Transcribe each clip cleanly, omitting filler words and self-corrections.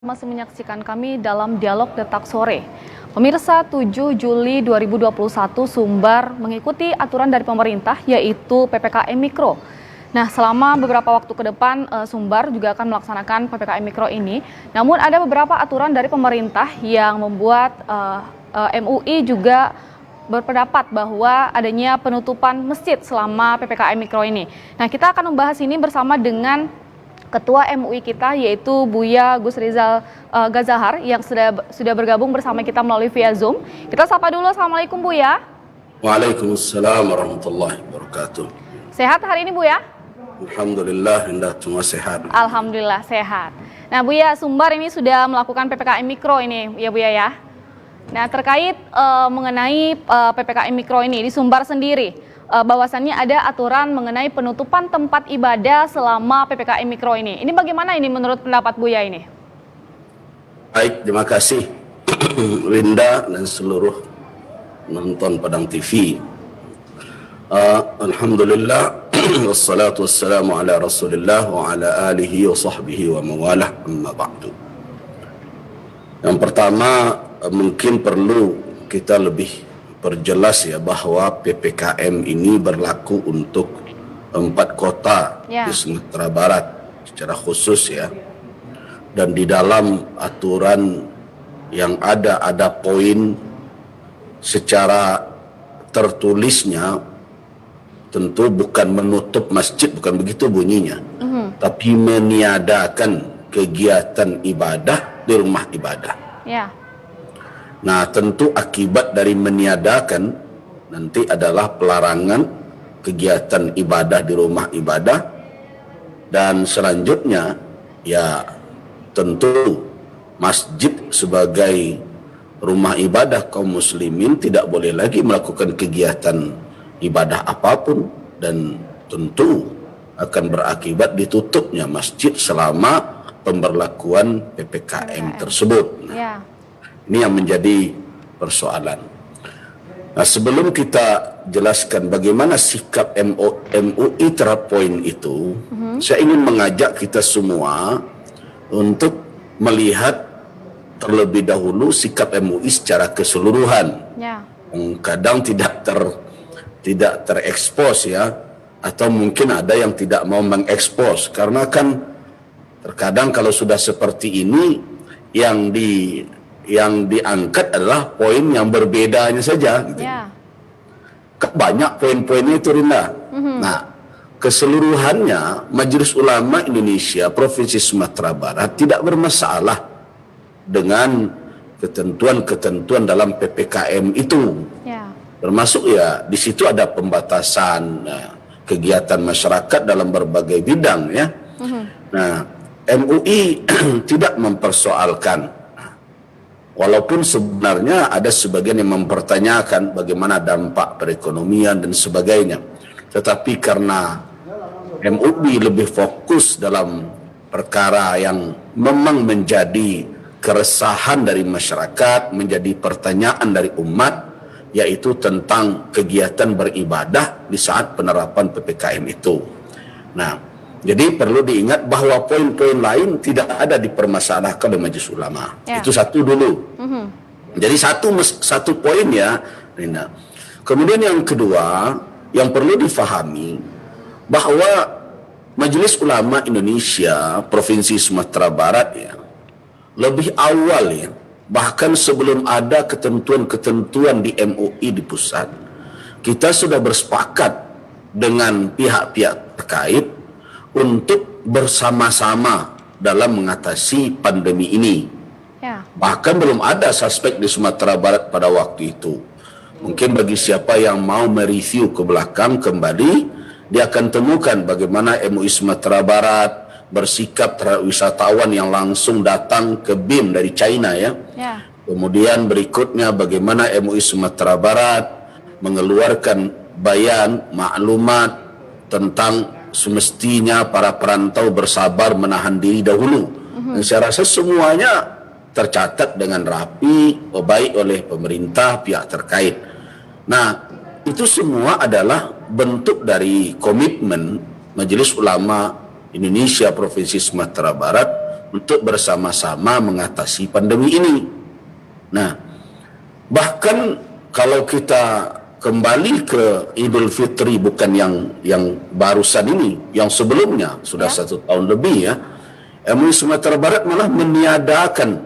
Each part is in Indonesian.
Masih menyaksikan kami dalam Dialog Detak Sore. Pemirsa, 7 Juli 2021 Sumbar mengikuti aturan dari pemerintah yaitu PPKM Mikro. Nah, selama beberapa waktu ke depan Sumbar juga akan melaksanakan PPKM Mikro ini. Namun ada beberapa aturan dari pemerintah yang membuat MUI juga berpendapat bahwa adanya penutupan masjid selama PPKM Mikro ini. Nah, kita akan membahas ini bersama dengan Ketua MUI kita yaitu Buya Gus Rizal Gazahar yang sudah bergabung bersama kita melalui via Zoom. Kita sapa dulu. Assalamualaikum Buya. Waalaikumsalam warahmatullahi wabarakatuh. Sehat hari ini Buya? Alhamdulillah, hendak semua sehat. Alhamdulillah sehat. Nah Buya, Sumbar ini sudah melakukan PPKM Mikro ini ya Buya ya. Nah terkait mengenai PPKM Mikro ini di Sumbar sendiri, bahwasannya ada aturan mengenai penutupan tempat ibadah selama PPKM Mikro ini. Ini bagaimana ini menurut pendapat Buya ini? Baik, terima kasih Linda dan seluruh nonton Padang TV. Alhamdulillah, wassalatu wassalamu ala rasulillah wa ala alihi wa sahbihi wa mawalah, amma ba'du. Yang pertama, mungkin perlu kita lebih perjelas ya bahwa PPKM ini berlaku untuk 4 kota di Sumatera Barat secara khusus ya. Dan di dalam aturan yang ada poin secara tertulisnya tentu bukan menutup masjid, bukan begitu bunyinya. Tapi meniadakan kegiatan ibadah di rumah ibadah. Nah, tentu akibat dari meniadakan nanti adalah pelarangan kegiatan ibadah di rumah ibadah, dan selanjutnya ya tentu masjid sebagai rumah ibadah kaum muslimin tidak boleh lagi melakukan kegiatan ibadah apapun, dan tentu akan berakibat ditutupnya masjid selama pemberlakuan PPKM tersebut. Ini yang menjadi persoalan. Nah, sebelum kita jelaskan bagaimana sikap MUI terhadap poin itu, saya ingin mengajak kita semua untuk melihat terlebih dahulu sikap MUI secara keseluruhan. Kadang tidak terekspos ya, atau mungkin ada yang tidak mau mengekspos, karena kan terkadang kalau sudah seperti ini yang diangkat adalah poin yang berbedanya saja gitu. Banyak poin-poinnya itu Rinda. Nah, keseluruhannya Majelis Ulama Indonesia Provinsi Sumatera Barat tidak bermasalah dengan ketentuan-ketentuan dalam PPKM itu. Termasuk ya di situ ada pembatasan kegiatan masyarakat dalam berbagai bidang ya. Nah, MUI tidak mempersoalkan. Walaupun sebenarnya ada sebagian yang mempertanyakan bagaimana dampak perekonomian dan sebagainya. Tetapi karena MUI lebih fokus dalam perkara yang memang menjadi keresahan dari masyarakat, menjadi pertanyaan dari umat, yaitu tentang kegiatan beribadah di saat penerapan PPKM itu. Nah, jadi perlu diingat bahwa poin-poin lain tidak ada dipermasalahkan oleh Majelis Ulama. Itu satu dulu. Jadi satu poin ya, Rina. Kemudian yang kedua, yang perlu difahami bahwa Majelis Ulama Indonesia Provinsi Sumatera Barat ya, lebih awal ya, bahkan sebelum ada ketentuan-ketentuan di MUI di pusat, kita sudah bersepakat dengan pihak-pihak terkait untuk bersama-sama dalam mengatasi pandemi ini. Bahkan belum ada suspek di Sumatera Barat pada waktu itu. Mungkin bagi siapa yang mau mereview ke belakang kembali, dia akan temukan bagaimana MUI Sumatera Barat bersikap terhadap wisatawan yang langsung datang ke BIM dari China ya. Kemudian berikutnya bagaimana MUI Sumatera Barat mengeluarkan bayan maklumat tentang semestinya para perantau bersabar menahan diri dahulu. Dan saya rasa semuanya tercatat dengan rapi, baik oleh pemerintah, pihak terkait. Nah, itu semua adalah bentuk dari komitmen Majelis Ulama Indonesia Provinsi Sumatera Barat untuk bersama-sama mengatasi pandemi ini. Nah, bahkan kalau kita kembali ke Idul Fitri, bukan yang barusan ini, yang sebelumnya sudah 1 tahun lebih ya, MUI Sumatera Barat malah meniadakan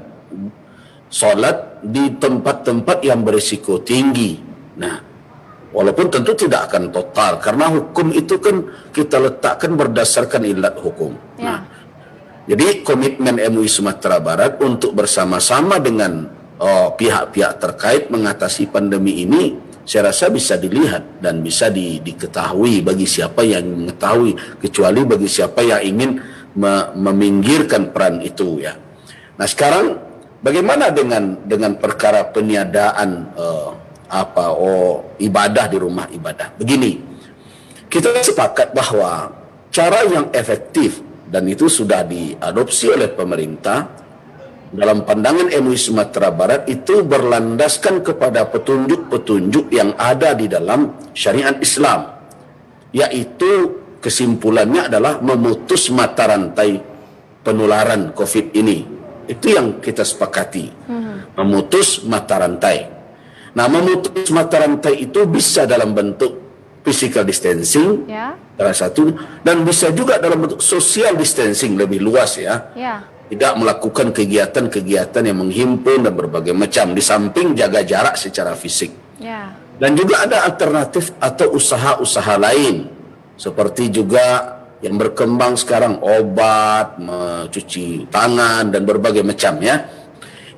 solat di tempat-tempat yang berisiko tinggi. Nah, walaupun tentu tidak akan total, karena hukum itu kan kita letakkan berdasarkan ilat hukum. Nah, jadi komitmen MUI Sumatera Barat untuk bersama-sama dengan pihak-pihak terkait mengatasi pandemi ini, saya rasa bisa dilihat dan bisa diketahui bagi siapa yang mengetahui, kecuali bagi siapa yang ingin meminggirkan peran itu ya. Nah, sekarang bagaimana dengan perkara peniadaan ibadah di rumah ibadah? Begini, kita sepakat bahwa cara yang efektif, dan itu sudah diadopsi oleh pemerintah dalam pandangan MUI Sumatera Barat, itu berlandaskan kepada petunjuk-petunjuk yang ada di dalam syariat Islam, yaitu kesimpulannya adalah memutus mata rantai penularan COVID ini. Itu yang kita sepakati, memutus mata rantai. Nah, memutus mata rantai itu bisa dalam bentuk physical distancing, salah satu, dan bisa juga dalam bentuk social distancing lebih luas ya. Tidak melakukan kegiatan-kegiatan yang menghimpun dan berbagai macam, di samping jaga jarak secara fisik. Dan juga ada alternatif atau usaha-usaha lain, seperti juga yang berkembang sekarang, obat, mencuci tangan, dan berbagai macam ya.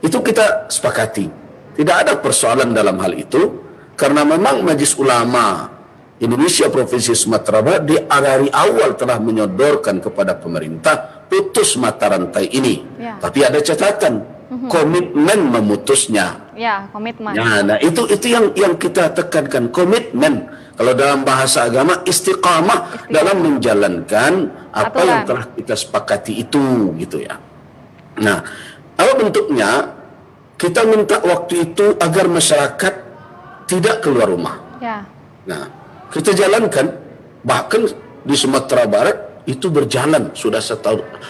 Itu kita sepakati. Tidak ada persoalan dalam hal itu, karena memang Majelis Ulama Indonesia Provinsi Sumatera Barat dari awal telah menyodorkan kepada pemerintah putus mata rantai ini. Tapi ada catatan, komitmen memutusnya. Komitmen. Nah, itu yang kita tekankan, komitmen. Kalau dalam bahasa agama, istiqamah dalam menjalankan apa yang telah kita sepakati itu, gitu ya. Nah, apa bentuknya? Kita minta waktu itu agar masyarakat tidak keluar rumah. Nah, kita jalankan, bahkan di Sumatera Barat itu berjalan sudah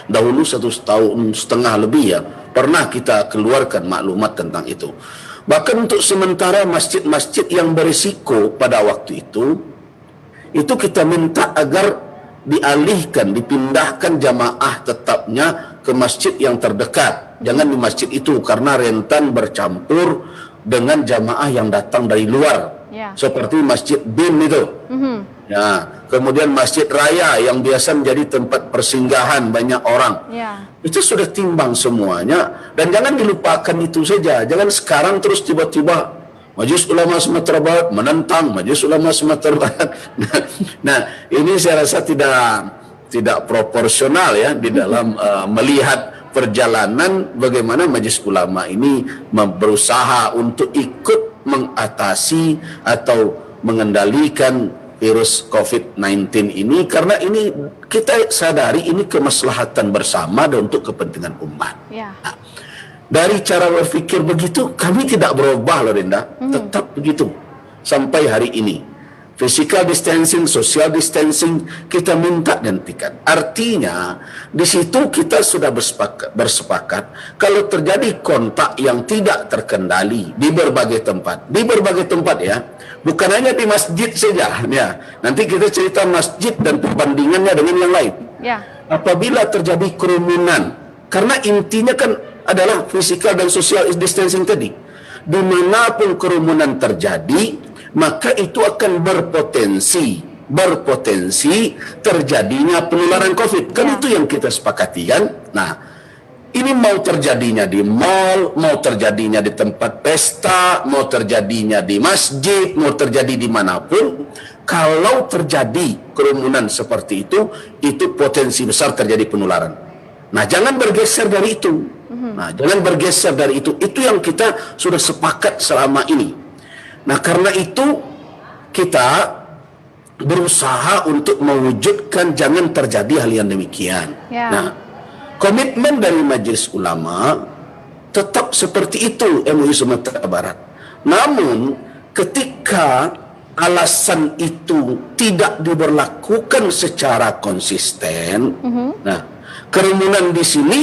dahulu 1,5 tahun lebih ya, pernah kita keluarkan maklumat tentang itu. Bahkan untuk sementara masjid-masjid yang berisiko pada waktu itu kita minta agar dialihkan, dipindahkan jamaah tetapnya ke masjid yang terdekat. Jangan di masjid itu, karena rentan bercampur dengan jamaah yang datang dari luar. Seperti Masjid BIM itu. Ya, kemudian Masjid Raya yang biasa menjadi tempat persinggahan banyak orang. Itu sudah timbang semuanya, dan jangan dilupakan itu saja. Jangan sekarang terus tiba-tiba Majelis Ulama Sumatera Barat menentang Majelis Ulama Sumatera Barat. Nah, ini saya rasa tidak proporsional ya di dalam melihat perjalanan bagaimana Majelis Ulama ini berusaha untuk ikut mengatasi atau mengendalikan virus COVID-19 ini, karena ini kita sadari ini kemaslahatan bersama dan untuk kepentingan umat. Nah, dari cara berpikir begitu kami tidak berubah loh Linda, tetap begitu sampai hari ini. Physical distancing, social distancing kita minta dihentikan. Artinya di situ kita sudah bersepakat kalau terjadi kontak yang tidak terkendali di berbagai tempat ya, bukan hanya di masjid saja ya. Nanti kita cerita masjid dan perbandingannya dengan yang lain. Apabila terjadi kerumunan, karena intinya kan adalah physical dan social distancing tadi, dimanapun kerumunan terjadi, maka itu akan berpotensi terjadinya penularan COVID. Kan itu yang kita sepakati kan. Nah, ini mau terjadinya di mall, mau terjadinya di tempat pesta, mau terjadinya di masjid, mau terjadi dimanapun, kalau terjadi kerumunan seperti itu potensi besar terjadi penularan. Nah, jangan bergeser dari itu. Nah, jangan bergeser dari itu. Itu yang kita sudah sepakat selama ini. Nah, karena itu kita berusaha untuk mewujudkan jangan terjadi hal yang demikian. Nah, komitmen dari Majelis Ulama tetap seperti itu MUI Sumatera Barat. Namun ketika alasan itu tidak diberlakukan secara konsisten, nah kerumunan di sini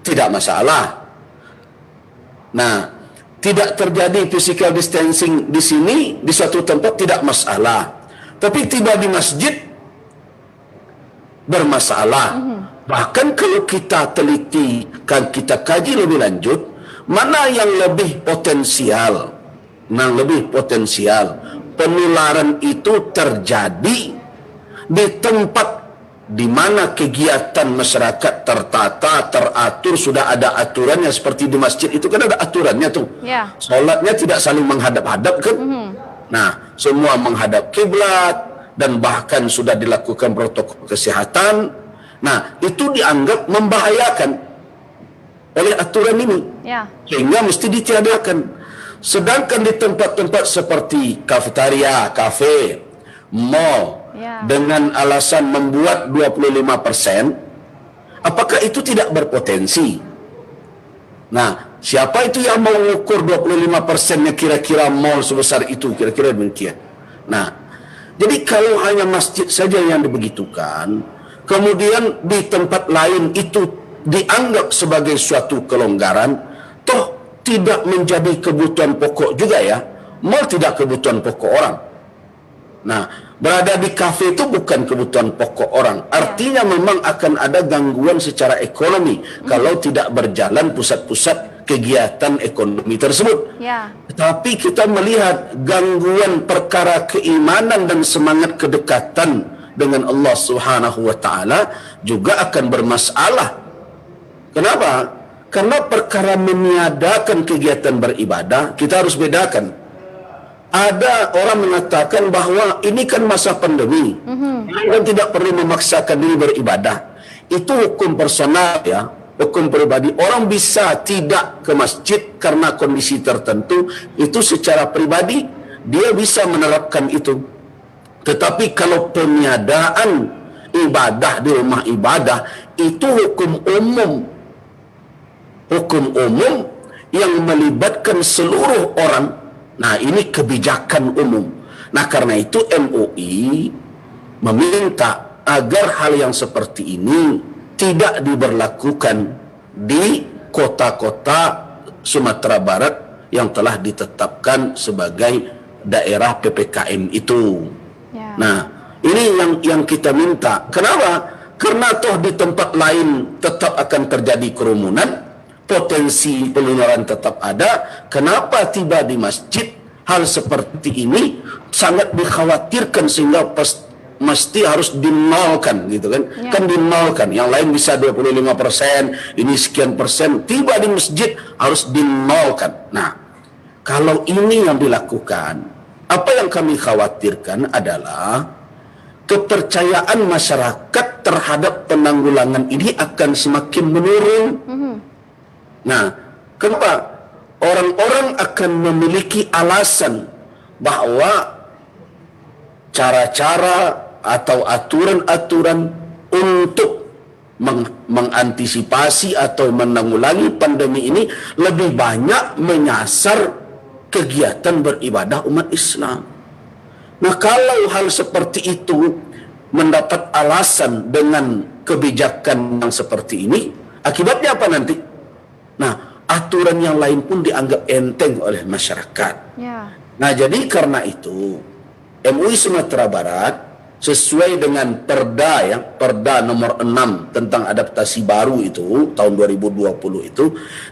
tidak masalah. Nah, tidak terjadi physical distancing di sini, di suatu tempat tidak masalah. Tapi tiba di masjid bermasalah. Bahkan kalau kita teliti, kan kita kaji lebih lanjut, mana yang lebih potensial? Penularan itu terjadi di tempat di mana kegiatan masyarakat tertata, teratur, sudah ada aturannya. Seperti di masjid itu kan ada aturannya tuh. Ya. Sholatnya tidak saling menghadap-hadap kan. Nah, semua menghadap kiblat dan bahkan sudah dilakukan protokol kesehatan. Nah, itu dianggap membahayakan oleh aturan ini. Ya. Sehingga mesti ditiadakan. Sedangkan di tempat-tempat seperti kafetaria, kafe, mall, dengan alasan membuat 25%, apakah itu tidak berpotensi? Nah, siapa itu yang mau mengukur 25%-nya kira-kira mall sebesar itu? Kira-kira demikian. Nah, jadi kalau hanya masjid saja yang dibegitukan, kemudian di tempat lain itu dianggap sebagai suatu kelonggaran, toh tidak menjadi kebutuhan pokok juga ya. Mall tidak kebutuhan pokok orang. Nah, berada di kafe itu bukan kebutuhan pokok orang. Artinya memang akan ada gangguan secara ekonomi kalau tidak berjalan pusat-pusat kegiatan ekonomi tersebut. Tapi kita melihat gangguan perkara keimanan dan semangat kedekatan dengan Allah Subhanahu wa taala juga akan bermasalah. Kenapa? Karena perkara meniadakan kegiatan beribadah, kita harus bedakan. Ada orang mengatakan bahwa ini kan masa pandemi, dan tidak perlu memaksakan diri beribadah. Itu hukum personal ya, hukum pribadi. Orang bisa tidak ke masjid karena kondisi tertentu, itu secara pribadi dia bisa menerapkan itu. Tetapi kalau peniadaan ibadah di rumah ibadah, itu hukum umum. Hukum umum yang melibatkan seluruh orang. Nah, ini kebijakan umum. Nah, karena itu MUI meminta agar hal yang seperti ini tidak diberlakukan di kota-kota Sumatera Barat yang telah ditetapkan sebagai daerah PPKM itu. Nah, ini yang kita minta. Kenapa? Karena toh di tempat lain tetap akan terjadi kerumunan, potensi penularan tetap ada. Kenapa tiba di masjid hal seperti ini sangat dikhawatirkan sehingga mesti harus dinolkan gitu kan? Kan dinolkan. Yang lain bisa 25%, ini sekian persen. Tiba di masjid harus dinolkan. Nah, kalau ini yang dilakukan, apa yang kami khawatirkan adalah kepercayaan masyarakat terhadap penanggulangan ini akan semakin menurun. Nah, kenapa? Orang-orang akan memiliki alasan bahwa cara-cara atau aturan-aturan untuk mengantisipasi atau menanggulangi pandemi ini lebih banyak menyasar kegiatan beribadah umat Islam. Nah, kalau hal seperti itu mendapat alasan dengan kebijakan yang seperti ini, akibatnya apa nanti? Nah, aturan yang lain pun dianggap enteng oleh masyarakat. Nah, jadi karena itu MUI Sumatera Barat sesuai dengan Perda nomor 6 tentang adaptasi baru itu tahun 2020 itu,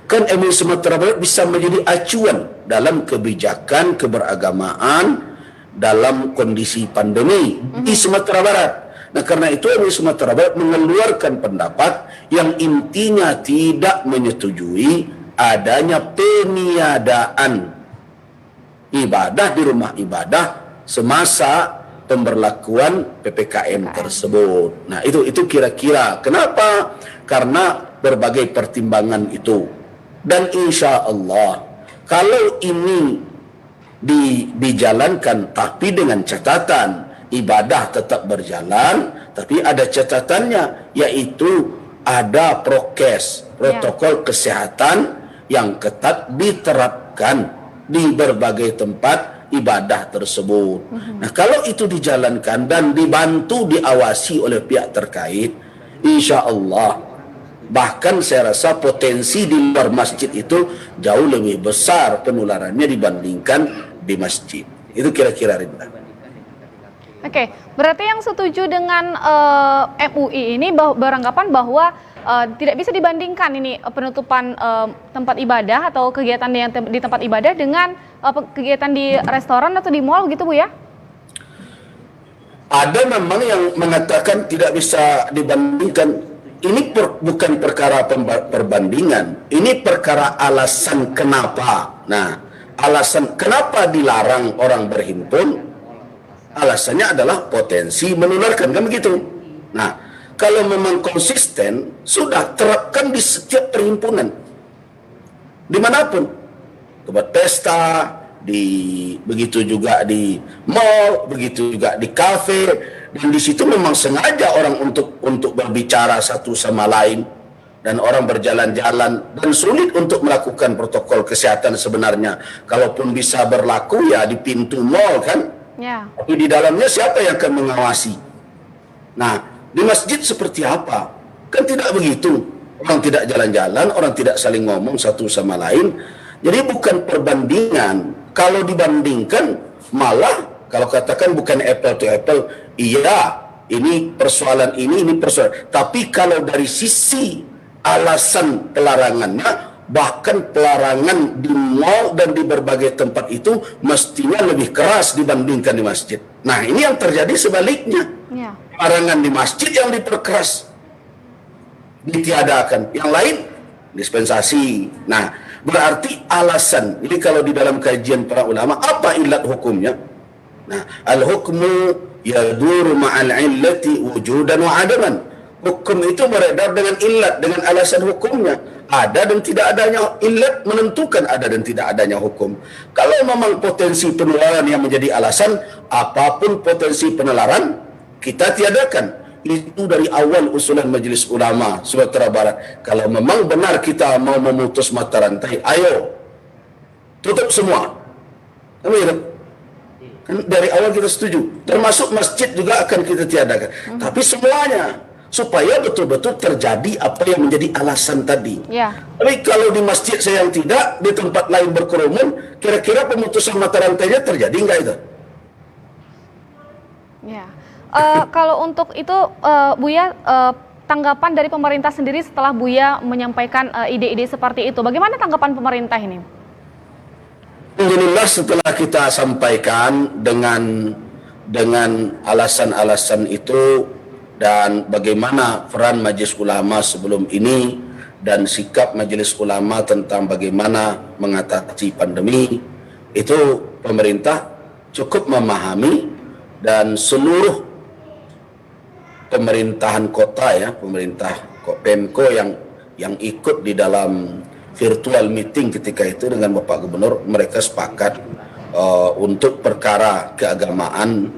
kan MUI Sumatera Barat bisa menjadi acuan dalam kebijakan keberagamaan dalam kondisi pandemi di Sumatera Barat. Nah, karena itu MUI Sumatera Barat mengeluarkan pendapat yang intinya tidak menyetujui adanya peniadaan ibadah di rumah ibadah semasa pemberlakuan PPKM tersebut. Nah, itu kira-kira kenapa? Karena berbagai pertimbangan itu. Dan insya Allah kalau ini dijalankan tapi dengan catatan ibadah tetap berjalan, tapi ada catatannya, yaitu ada prokes, protokol kesehatan yang ketat diterapkan di berbagai tempat ibadah tersebut. Nah, kalau itu dijalankan dan dibantu diawasi oleh pihak terkait, insya Allah Bahkan saya rasa potensi di luar masjid itu jauh lebih besar penularannya dibandingkan di masjid. Itu kira-kira, Rinda. Oke, berarti yang setuju dengan MUI ini beranggapan bahwa tidak bisa dibandingkan ini penutupan tempat ibadah atau kegiatan yang di tempat ibadah dengan kegiatan di restoran atau di mal gitu, Bu ya? Ada memang yang mengatakan tidak bisa dibandingkan. Ini bukan perkara perbandingan, ini perkara alasan kenapa. Nah, alasan kenapa dilarang orang berhimpun, alasannya adalah potensi menularkan, kan begitu. Nah, kalau memang konsisten, sudah terapkan di setiap perhimpunan, dimanapun, tempat pesta, begitu juga di mall, begitu juga di kafe. Dan di situ memang sengaja orang untuk berbicara satu sama lain, dan orang berjalan-jalan, dan sulit untuk melakukan protokol kesehatan sebenarnya. Kalaupun bisa berlaku ya di pintu mall kan, ya. Tapi di dalamnya siapa yang akan mengawasi? Nah, di masjid seperti apa? Kan tidak begitu. Orang tidak jalan-jalan, orang tidak saling ngomong satu sama lain. Jadi bukan perbandingan. Kalau dibandingkan malah, kalau katakan bukan apple to apple, iya, ini persoalan ini persoalan. Tapi kalau dari sisi alasan pelarangannya, bahkan pelarangan di mall dan di berbagai tempat itu mestinya lebih keras dibandingkan di masjid. Nah, ini yang terjadi sebaliknya. Ya. Pelarangan di masjid yang diperkeras, ditiadakan. Yang lain, dispensasi. Nah, berarti alasan. Ini kalau di dalam kajian para ulama, apa ilat hukumnya? Nah, al-hukmu yaduru ma'al illati wujudan wa adaman. Hukum itu beredar dengan ilat, dengan alasan hukumnya. Ada dan tidak adanya ilat menentukan ada dan tidak adanya hukum. Kalau memang potensi penularan yang menjadi alasan, apapun potensi penularan, kita tiadakan. Itu dari awal usulan Majelis Ulama Sumatera Barat. Kalau memang benar kita mau memutus mata rantai, ayo tutup semua. Dari awal kita setuju, termasuk masjid juga akan kita tiadakan. Tapi semuanya, supaya betul-betul terjadi apa yang menjadi alasan tadi. Ya. Tapi kalau di masjid saya yang tidak, di tempat lain berkerumun, kira-kira pemutusan mata rantainya terjadi enggak itu? Ya. Kalau untuk itu, Buya, tanggapan dari pemerintah sendiri setelah Buya menyampaikan ide-ide seperti itu, bagaimana tanggapan pemerintah ini? Alhamdulillah, setelah kita sampaikan dengan alasan-alasan itu dan bagaimana peran Majelis Ulama sebelum ini dan sikap Majelis Ulama tentang bagaimana mengatasi pandemi, itu pemerintah cukup memahami, dan seluruh pemerintahan kota ya, pemerintah Pemko yang ikut di dalam virtual meeting ketika itu dengan Bapak Gubernur, mereka sepakat untuk perkara keagamaan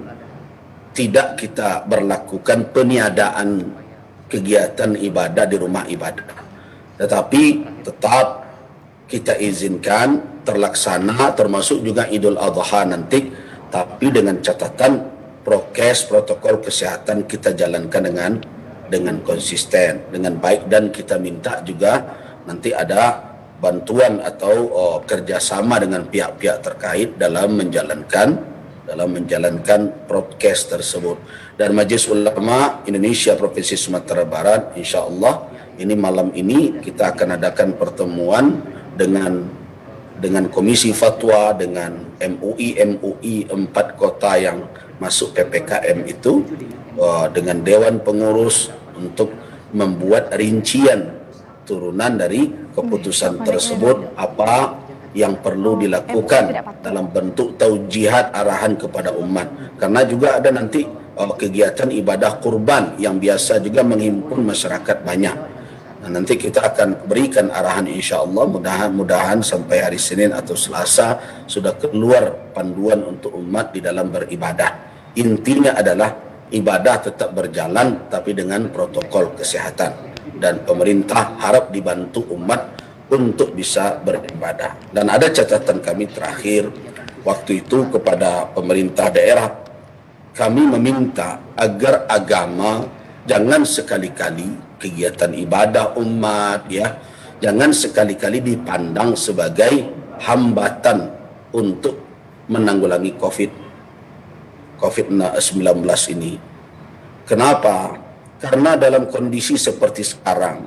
tidak kita berlakukan peniadaan kegiatan ibadah di rumah ibadah, tetapi tetap kita izinkan terlaksana, termasuk juga Idul Adha nanti, tapi dengan catatan prokes, protokol kesehatan kita jalankan dengan konsisten, dengan baik, dan kita minta juga nanti ada bantuan atau kerjasama dengan pihak-pihak terkait dalam menjalankan prokes tersebut. Dan Majelis Ulama Indonesia Provinsi Sumatera Barat, insya Allah ini malam ini kita akan adakan pertemuan dengan Komisi Fatwa, dengan MUI 4 kota yang masuk PPKM itu, dengan Dewan Pengurus untuk membuat rincian turunan dari keputusan tersebut, apa yang perlu dilakukan dalam bentuk taujihat arahan kepada umat. Karena juga ada nanti kegiatan ibadah kurban yang biasa juga menghimpun masyarakat banyak. Nah, nanti kita akan berikan arahan, insya Allah, mudah-mudahan sampai hari Senin atau Selasa sudah keluar panduan untuk umat di dalam beribadah. Intinya adalah ibadah tetap berjalan tapi dengan protokol kesehatan, dan pemerintah harap dibantu umat untuk bisa beribadah. Dan ada catatan kami terakhir waktu itu kepada pemerintah daerah, kami meminta agar agama jangan sekali-kali kegiatan ibadah umat, ya. Jangan sekali-kali dipandang sebagai hambatan untuk menanggulangi COVID-19 ini. Kenapa? Karena dalam kondisi seperti sekarang,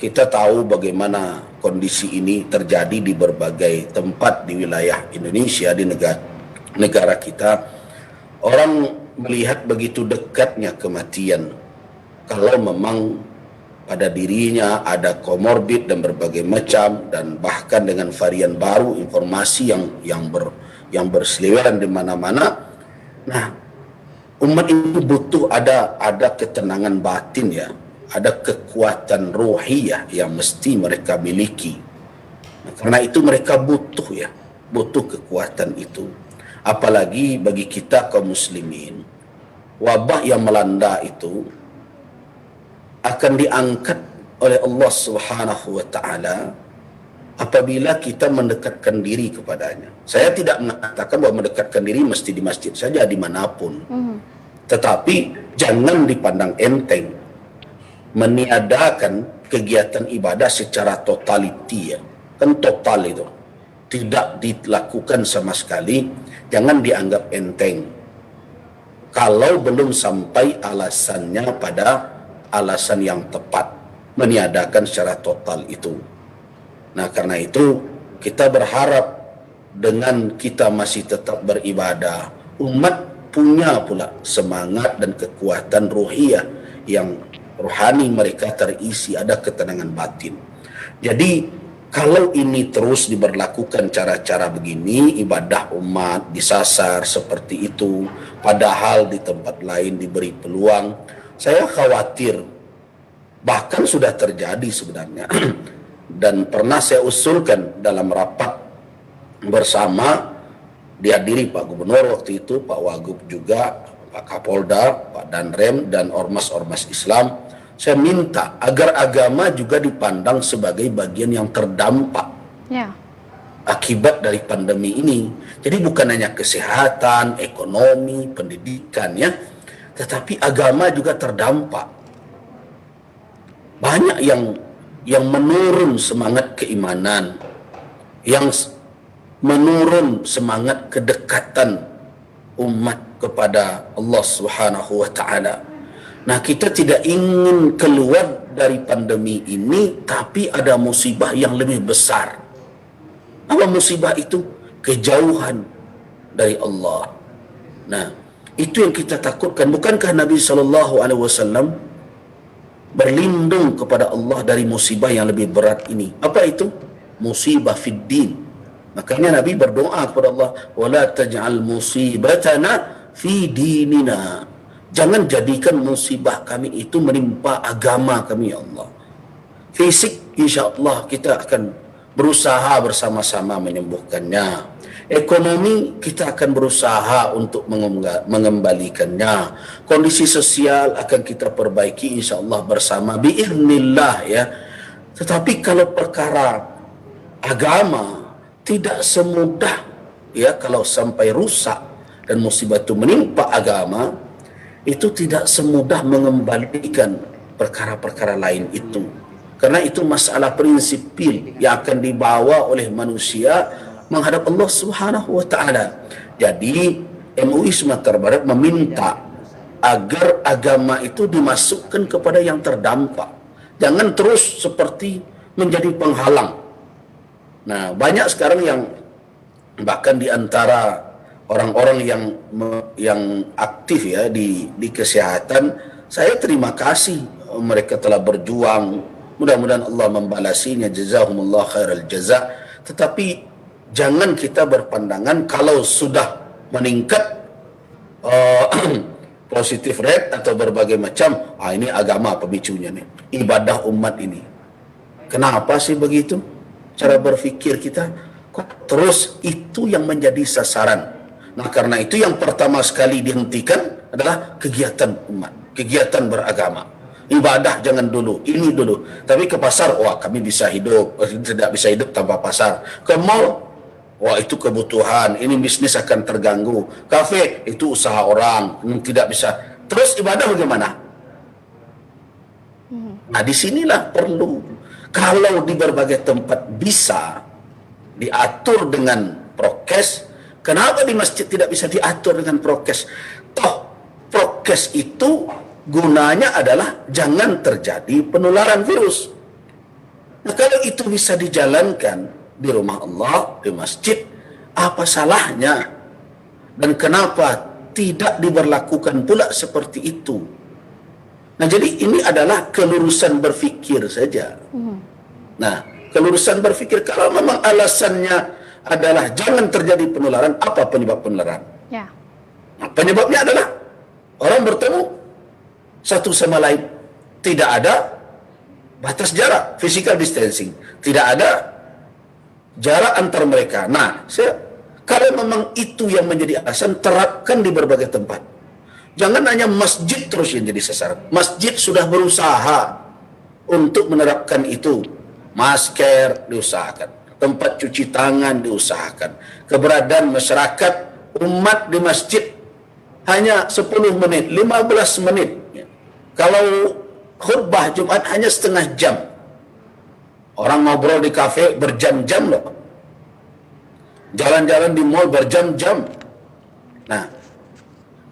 kita tahu bagaimana kondisi ini terjadi di berbagai tempat di wilayah Indonesia, di negara kita. Orang melihat begitu dekatnya kematian kalau memang pada dirinya ada komorbid dan berbagai macam, dan bahkan dengan varian baru informasi yang berseliweran di mana-mana. Nah, umat ini butuh ada ketenangan batin, ya, ada kekuatan rohiyah yang mesti mereka miliki. Nah, karena itu mereka butuh kekuatan itu. Apalagi bagi kita kaum muslimin, wabah yang melanda itu akan diangkat oleh Allah Subhanahu wa taala apabila kita mendekatkan diri kepadanya. Saya tidak mengatakan bahwa mendekatkan diri mesti di masjid saja, dimanapun. Tetapi jangan dipandang enteng meniadakan kegiatan ibadah secara totaliti, ya. Kan total itu tidak dilakukan sama sekali, jangan dianggap enteng kalau belum sampai alasannya pada alasan yang tepat meniadakan secara total itu. Nah, karena itu kita berharap dengan kita masih tetap beribadah, umat punya pula semangat dan kekuatan ruhiyah yang rohani, mereka terisi, ada ketenangan batin. Jadi kalau ini terus diberlakukan cara-cara begini, ibadah umat disasar seperti itu, padahal di tempat lain diberi peluang, saya khawatir, bahkan sudah terjadi sebenarnya, dan pernah saya usulkan dalam rapat bersama, dihadiri Pak Gubernur waktu itu, Pak Wagub juga, Pak Kapolda, Pak Danrem, dan ormas-ormas Islam. Saya minta agar agama juga dipandang sebagai bagian yang terdampak akibat dari pandemi ini. Jadi bukan hanya kesehatan, ekonomi, pendidikan, ya, tetapi agama juga terdampak. Banyak yang menurun semangat keimanan, yang menurun semangat kedekatan umat kepada Allah Subhanahu wa taala. Nah, kita tidak ingin keluar dari pandemi ini tapi ada musibah yang lebih besar. Apa musibah itu? Kejauhan dari Allah. Nah, itu yang kita takutkan. Bukankah Nabi SAW berlindung kepada Allah dari musibah yang lebih berat ini? Apa itu? Musibah fid din. Makanya Nabi berdoa kepada Allah, wala taj'al musibatana fi dinina. Jangan jadikan musibah kami itu menimpa agama kami, ya Allah. Fisik, insya Allah kita akan berusaha bersama-sama menyembuhkannya. Ekonomi, kita akan berusaha untuk mengembalikannya. Kondisi sosial akan kita perbaiki, insya Allah bersama, biiznillah, ya. Tetapi kalau perkara agama, tidak semudah, ya, kalau sampai rusak dan musibah itu menimpa agama, itu tidak semudah mengembalikan perkara-perkara lain itu. Karena itu masalah prinsipil yang akan dibawa oleh manusia menghadap Allah Subhanahu wa taala. Jadi MUI Sumatera Barat meminta agar agama itu dimasukkan kepada yang terdampak. Jangan terus seperti menjadi penghalang. Nah, banyak sekarang yang bahkan di antara orang-orang yang aktif, ya, di kesehatan, saya terima kasih mereka telah berjuang. Mudah-mudahan Allah membalasinya, jazahumullah khairal jaza. Tetapi jangan kita berpandangan kalau sudah meningkat positive rate atau berbagai macam, ini agama pemicunya nih, ibadah umat ini. Kenapa sih begitu cara berpikir kita? Kok terus itu yang menjadi sasaran? Nah, karena itu yang pertama sekali dihentikan adalah kegiatan umat, kegiatan beragama. Ibadah jangan dulu, ini dulu. Tapi ke pasar, wah kami bisa hidup, tidak bisa hidup tanpa pasar. Ke mall, wah itu kebutuhan, ini bisnis akan terganggu. Kafe, itu usaha orang, tidak bisa. Terus ibadah bagaimana? Nah, disinilah perlu, kalau di berbagai tempat bisa diatur dengan prokes, kenapa di masjid tidak bisa diatur dengan prokes? Toh, prokes itu gunanya adalah jangan terjadi penularan virus. Nah, kalau itu bisa dijalankan di rumah Allah, di masjid, apa salahnya? Dan kenapa tidak diberlakukan pula seperti itu? Nah, jadi ini adalah kelurusan berfikir saja. Nah, kelurusan berfikir, kalau memang alasannya adalah jangan terjadi penularan, apa penyebab penularan? Ya. Nah, penyebabnya adalah orang bertemu satu sama lain. Tidak ada batas jarak, physical distancing. Tidak ada jarak antar mereka. Nah, kalau memang itu yang menjadi alasan, terapkan di berbagai tempat. Jangan hanya masjid terus yang jadi sasaran. Masjid sudah berusaha untuk menerapkan itu. Masker diusahakan, tempat cuci tangan diusahakan, keberadaan masyarakat umat di masjid hanya 10 menit, 15 menit. Kalau khutbah Jumat hanya setengah jam. Orang ngobrol di kafe berjam-jam loh. Jalan-jalan di mall berjam-jam. Nah,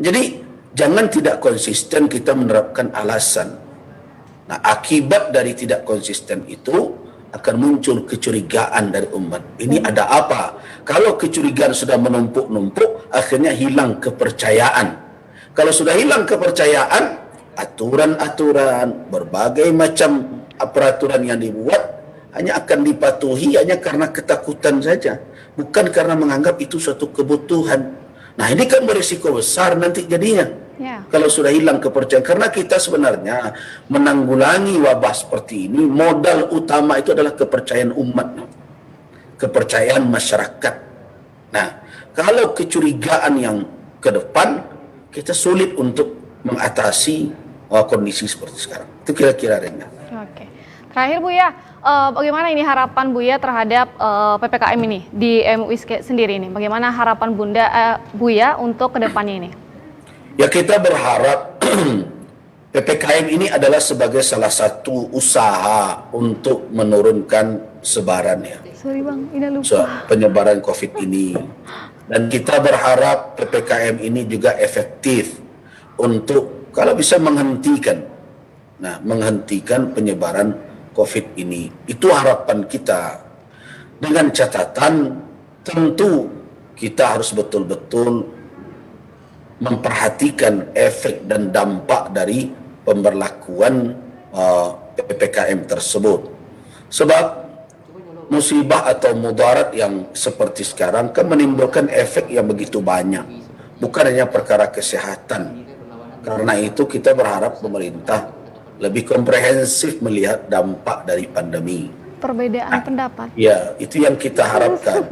jadi jangan tidak konsisten kita menerapkan alasan. Nah, akibat dari tidak konsisten itu akan muncul kecurigaan dari umat. Ini ada apa? Kalau kecurigaan sudah menumpuk-numpuk, akhirnya hilang kepercayaan. Kalau sudah hilang kepercayaan, aturan-aturan, berbagai macam peraturan yang dibuat hanya akan dipatuhi hanya karena ketakutan saja, bukan karena menganggap itu suatu kebutuhan. Nah, ini kan berisiko besar nanti jadinya. Kalau sudah hilang kepercayaan, karena kita sebenarnya menanggulangi wabah seperti ini, modal utama itu adalah kepercayaan umat, kepercayaan masyarakat. Nah, kalau kecurigaan yang ke depan, kita sulit untuk mengatasi kondisi seperti sekarang. Itu kira-kira Rena. Oke. Terakhir Buya, bagaimana ini harapan Buya terhadap PPKM ini di MUI sendiri ini? Bagaimana harapan Buya untuk kedepannya ini? Ya, kita berharap PPKM ini adalah sebagai salah satu usaha untuk menurunkan sebaran ya. Sorry Bang, ini lupa. Penyebaran COVID ini. Dan kita berharap PPKM ini juga efektif untuk kalau bisa menghentikan penyebaran COVID ini. Itu harapan kita. Dengan catatan tentu kita harus betul-betul memperhatikan efek dan dampak dari pemberlakuan PPKM tersebut. Sebab musibah atau mudarat yang seperti sekarang kan menimbulkan efek yang begitu banyak. Bukan hanya perkara kesehatan. Karena itu kita berharap pemerintah lebih komprehensif melihat dampak dari pandemi. Perbedaan pendapat. Ya, itu yang kita harapkan.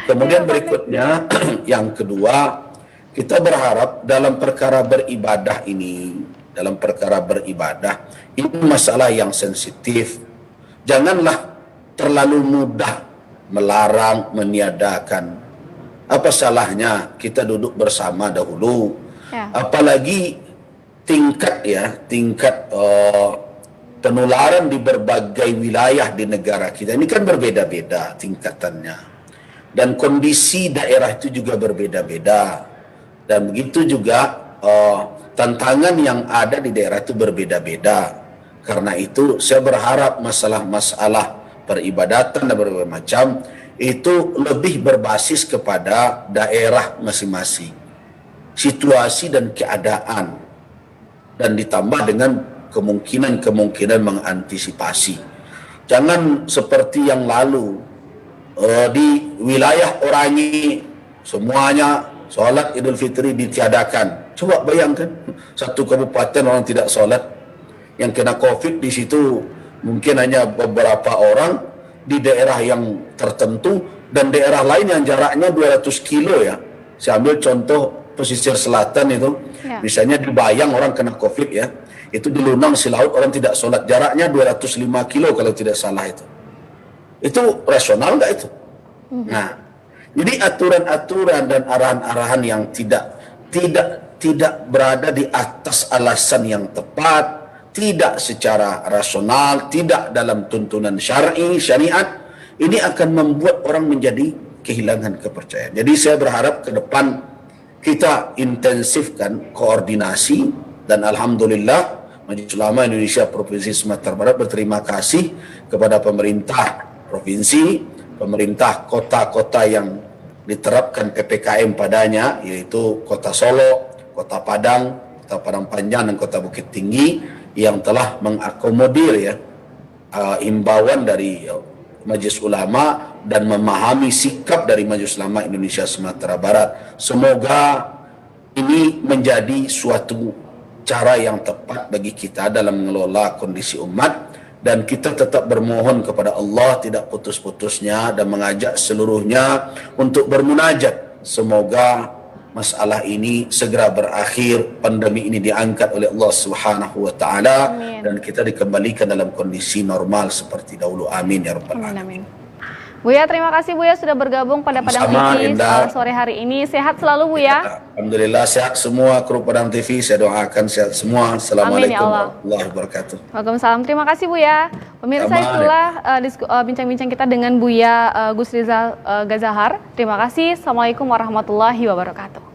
Kemudian berikutnya, yang kedua, kita berharap dalam perkara beribadah ini, ini masalah yang sensitif. Janganlah terlalu mudah melarang, meniadakan. Apa salahnya kita duduk bersama dahulu? Ya. Apalagi tingkat penularan di berbagai wilayah di negara kita ini kan berbeda-beda tingkatannya. Dan kondisi daerah itu juga berbeda-beda. Dan begitu juga tantangan yang ada di daerah itu berbeda-beda. Karena itu saya berharap masalah-masalah peribadatan dan berbagai macam itu lebih berbasis kepada daerah masing-masing, situasi dan keadaan, dan ditambah dengan kemungkinan mengantisipasi. Jangan seperti yang lalu di wilayah Orangi semuanya sholat Idul Fitri ditiadakan. Coba bayangkan, satu kabupaten orang tidak sholat. Yang kena COVID di situ mungkin hanya beberapa orang di daerah yang tertentu, dan daerah lain yang jaraknya 200 kilo ya. Saya ambil contoh pesisir selatan itu, misalnya di Bayang orang kena COVID ya. Itu di Lunang Silaut orang tidak sholat, jaraknya 205 kilo kalau tidak salah itu. Itu rasional nggak itu? Nah, jadi aturan-aturan dan arahan-arahan yang tidak berada di atas alasan yang tepat, tidak secara rasional, tidak dalam tuntunan syariat, ini akan membuat orang menjadi kehilangan kepercayaan. Jadi saya berharap ke depan kita intensifkan koordinasi, dan alhamdulillah Majelis Ulama Indonesia Provinsi Sumatera Barat berterima kasih kepada pemerintah provinsi, pemerintah kota-kota yang diterapkan PPKM padanya, yaitu Kota Solo, Kota Padang, Kota Padang Panjang, dan Kota Bukit Tinggi, yang telah mengakomodir imbauan dari Majelis Ulama dan memahami sikap dari Majelis Ulama Indonesia Sumatera Barat. Semoga ini menjadi suatu cara yang tepat bagi kita dalam mengelola kondisi umat, dan kita tetap bermohon kepada Allah tidak putus-putusnya dan mengajak seluruhnya untuk bermunajat. Semoga masalah ini segera berakhir, pandemi ini diangkat oleh Allah Subhanahu wa taala, dan kita dikembalikan dalam kondisi normal seperti dahulu. Amin ya rabbal alamin. Buya, terima kasih Buya sudah bergabung pada Padang TV sore hari ini. Sehat selalu Buya. Alhamdulillah sehat semua kru Padang TV. Saya doakan sehat semua. Assalamualaikum warahmatullahi wabarakatuh. Waalaikumsalam. Terima kasih Buya. Pemirsa, itulah bincang-bincang kita dengan Buya Gus Rizal Gazahar. Terima kasih. Assalamualaikum warahmatullahi wabarakatuh.